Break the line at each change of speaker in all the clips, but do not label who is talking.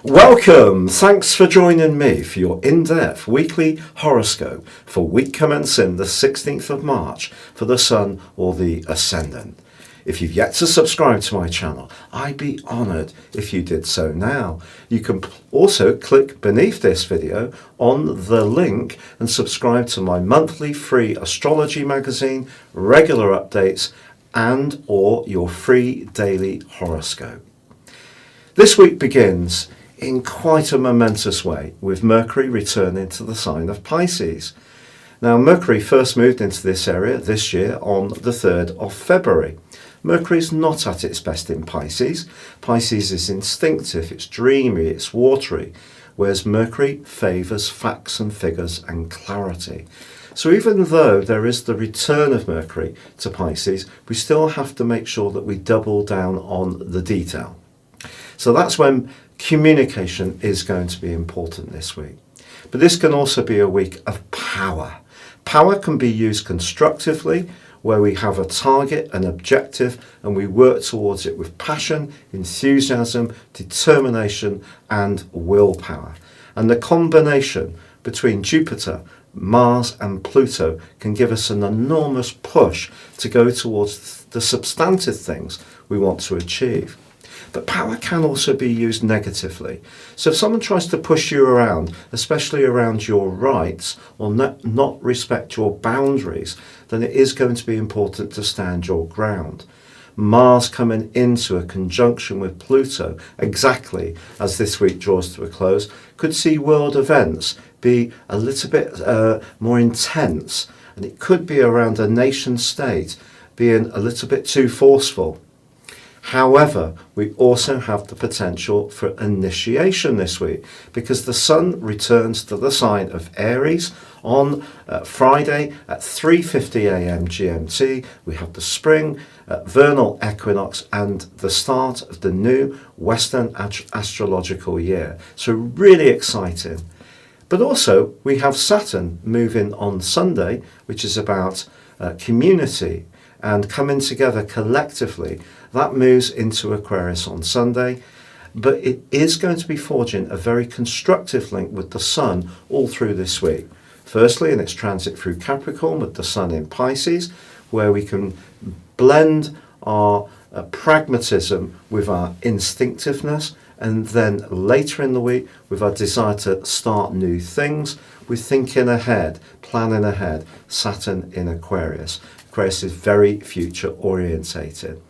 Welcome! Thanks for joining me for your in-depth weekly horoscope for week commencing the 16th of March for the Sun or the Ascendant. If you've yet to subscribe to my channel, I'd be honoured if you did so now. You can also click beneath this video on the link and subscribe to my monthly free astrology magazine, regular updates and or your free daily horoscope. This week begins in quite a momentous way with Mercury returning to the sign of Pisces. Now Mercury first moved into this area this year on the 3rd of February. Mercury is not at its best in Pisces. Pisces is instinctive, it's dreamy, it's watery, whereas Mercury favours facts and figures and clarity. So even though there is the return of Mercury to Pisces, we still have to make sure that we double down on the detail. So that's when communication is going to be important this week. But this can also be a week of power. Power can be used constructively, where we have a target, an objective, and we work towards it with passion, enthusiasm, determination, and willpower. And the combination between Jupiter, Mars, and Pluto can give us an enormous push to go towards the substantive things we want to achieve. But power can also be used negatively. So if someone tries to push you around, especially around your rights, or not respect your boundaries, then it is going to be important to stand your ground. Mars coming into a conjunction with Pluto, exactly as this week draws to a close, could see world events be a little bit more intense. And it could be around a nation state being a little bit too forceful. However, we also have the potential for initiation this week because the Sun returns to the sign of Aries on Friday at 3:50 a.m. GMT. We have the spring vernal equinox and the start of the new Western astrological year. So really exciting. But also we have Saturn moving on Sunday, which is about community and coming together collectively. That moves into Aquarius on Sunday, but it is going to be forging a very constructive link with the Sun all through this week. Firstly, in its transit through Capricorn with the Sun in Pisces, where we can blend our pragmatism with our instinctiveness, and then later in the week with our desire to start new things, we're thinking ahead, planning ahead, Saturn in Aquarius. Aquarius is very future orientated.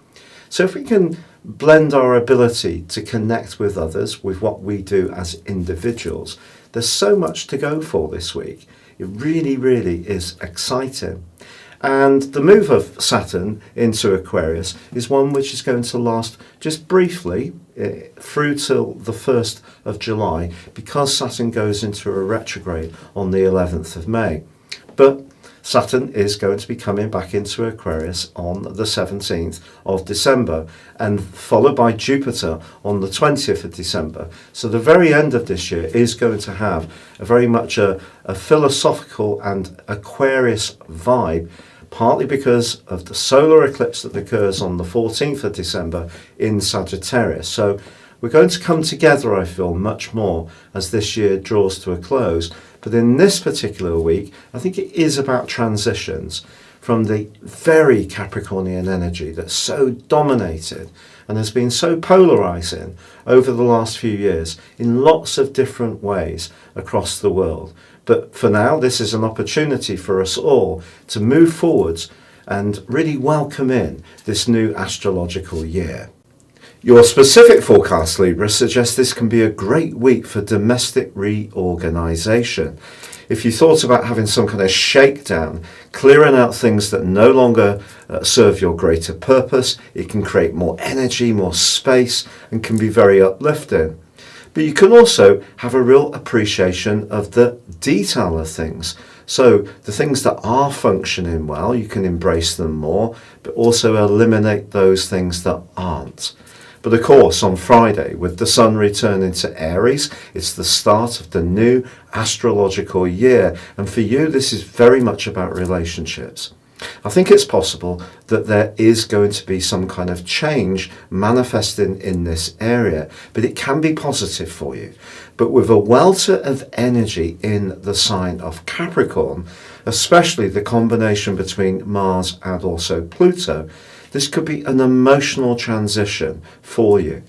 So if we can blend our ability to connect with others with what we do as individuals, there's so much to go for this week. It really, really is exciting. And the move of Saturn into Aquarius is one which is going to last just briefly through till the 1st of July because Saturn goes into a retrograde on the 11th of May. But Saturn is going to be coming back into Aquarius on the 17th of December and followed by Jupiter on the 20th of December. So the very end of this year is going to have a very much a philosophical and Aquarius vibe, partly because of the solar eclipse that occurs on the 14th of December in Sagittarius. So we're going to come together, I feel, much more as this year draws to a close. But in this particular week, I think it is about transitions from the very Capricornian energy that's so dominated and has been so polarizing over the last few years in lots of different ways across the world. But for now, this is an opportunity for us all to move forwards and really welcome in this new astrological year. Your specific forecast, Libra, suggests this can be a great week for domestic reorganisation. If you thought about having some kind of shakedown, clearing out things that no longer serve your greater purpose, it can create more energy, more space, and can be very uplifting. But you can also have a real appreciation of the detail of things. So the things that are functioning well, you can embrace them more, but also eliminate those things that aren't. But of course, on Friday, with the Sun returning to Aries, it's the start of the new astrological year. And for you, this is very much about relationships. I think it's possible that there is going to be some kind of change manifesting in this area, but it can be positive for you. But with a welter of energy in the sign of Capricorn, especially the combination between Mars and also Pluto, this could be an emotional transition for you.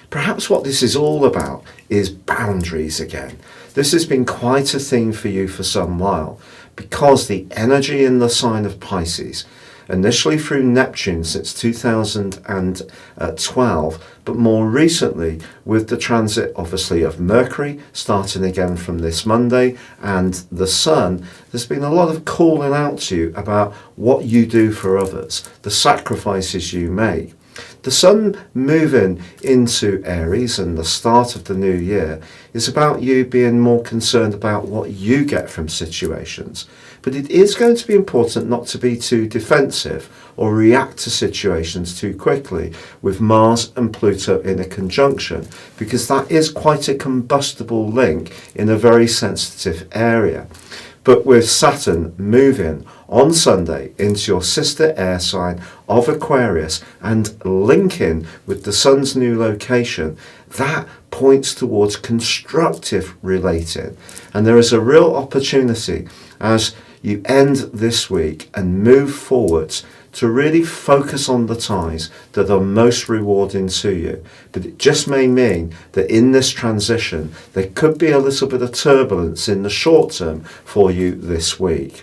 Perhaps what this is all about is boundaries again. This has been quite a thing for you for some while, because the energy in the sign of Pisces, initially through Neptune since 2012, but more recently with the transit obviously of Mercury starting again from this Monday and the Sun, there's been a lot of calling out to you about what you do for others, the sacrifices you make. The Sun moving into Aries and the start of the new year is about you being more concerned about what you get from situations. But it is going to be important not to be too defensive or react to situations too quickly with Mars and Pluto in a conjunction, because that is quite a combustible link in a very sensitive area. But with Saturn moving on Sunday into your sister air sign of Aquarius and linking with the Sun's new location, that points towards constructive relating. And there is a real opportunity as you end this week and move forwards to really focus on the ties that are most rewarding to you. But it just may mean that in this transition, there could be a little bit of turbulence in the short term for you this week.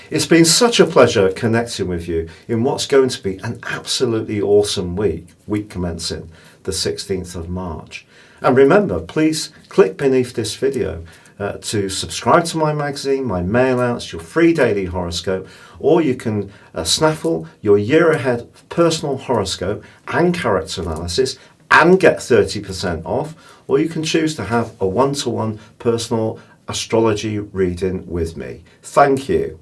It's been such a pleasure connecting with you in what's going to be an absolutely awesome week commencing the 16th of March. And remember, please click beneath this video to subscribe to my magazine, my mail outs, your free daily horoscope, or you can snaffle your year ahead personal horoscope and character analysis and get 30% off, or you can choose to have a one-to-one personal astrology reading with me. Thank you.